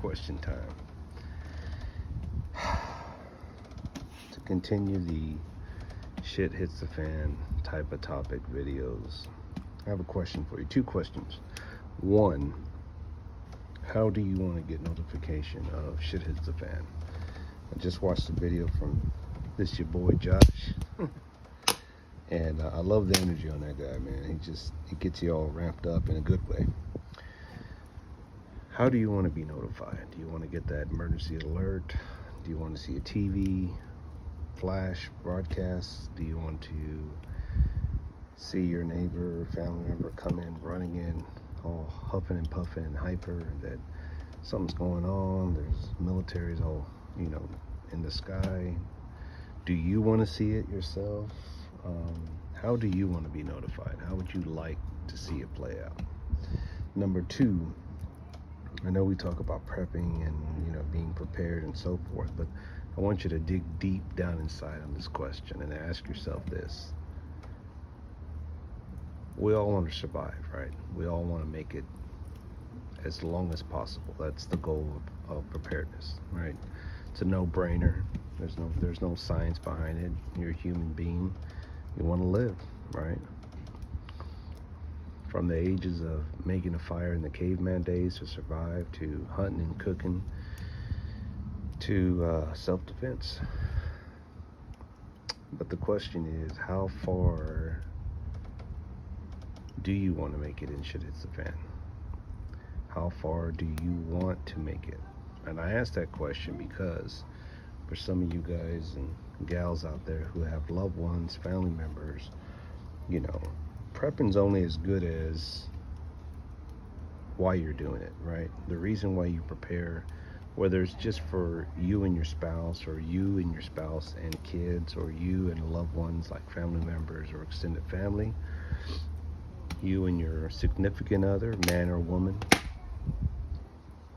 question time. To continue the shit hits the fan type of topic videos, I have a question for you. Two questions. One, how do you want to get notification of shit hits the fan? I just watched a video from your boy Josh. And I love the energy on that guy, man. He gets you all ramped up in a good way. How do you want to be notified? Do you want to get that emergency alert? Do you want to see a TV flash broadcast? Do you want to see your neighbor or family member come in, running in, all huffing and puffing and hyper that something's going on? There's militaries all, in the sky. Do you want to see it yourself? How do you want to be notified? How would you like to see it play out? Number two, I know we talk about prepping and being prepared and so forth, but I want you to dig deep down inside on this question and ask yourself this. We all want to survive, right? We all want to make it as long as possible. That's the goal of preparedness, right? It's a no-brainer. There's no science behind it. You're a human being. You want to live, right? From the ages of making a fire in the caveman days to survive, to hunting and cooking, to self-defense. But the question is, how far do you want to make it in shit hits the fan? How far do you want to make it? And I ask that question because for some of you guys and gals out there who have loved ones, family members, prepping's only as good as why you're doing it, right? The reason why you prepare, whether it's just for you and your spouse, or you and your spouse and kids, or you and loved ones like family members or extended family, you and your significant other, man or woman,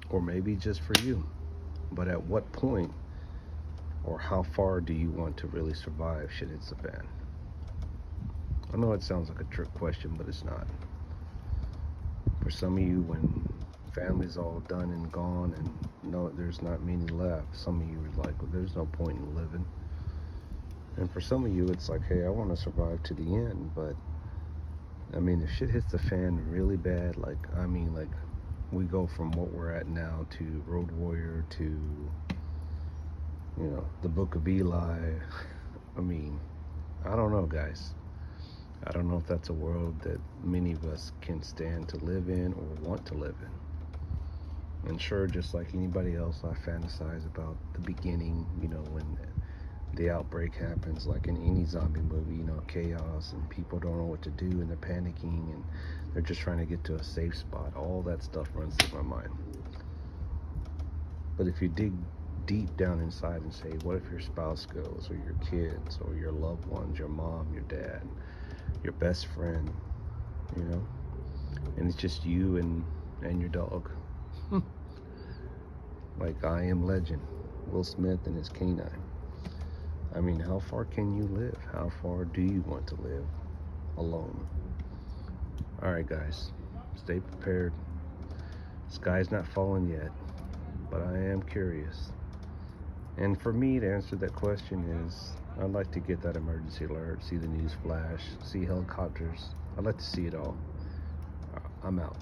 or maybe just for you. But at what point or how far do you want to really survive shit hits the fan? I know it sounds like a trick question, but it's not. For some of you, when family's all done and gone and there's not many left, some of you are like, well, there's no point in living. And for some of you, it's like, hey, I want to survive to the end. But if shit hits the fan really bad, like we go from what we're at now to Road Warrior to the Book of Eli. I don't know, guys. I don't know if that's a world that many of us can stand to live in or want to live in. And sure, just like anybody else, I fantasize about the beginning, when the outbreak happens, like in any zombie movie, chaos and people don't know what to do and they're panicking and they're just trying to get to a safe spot. All that stuff runs through my mind. But if you dig deep down inside and say, what if your spouse goes, or your kids, or your loved ones, your mom, your dad, your best friend, and it's just you and your dog. Like I Am Legend, Will Smith and his canine. How far can you live? How far do you want to live alone? All right, guys, stay prepared. Sky's not falling yet, but I am curious. And for me to answer that question is, I'd like to get that emergency alert, see the news flash, see helicopters. I'd like to see it all. I'm out.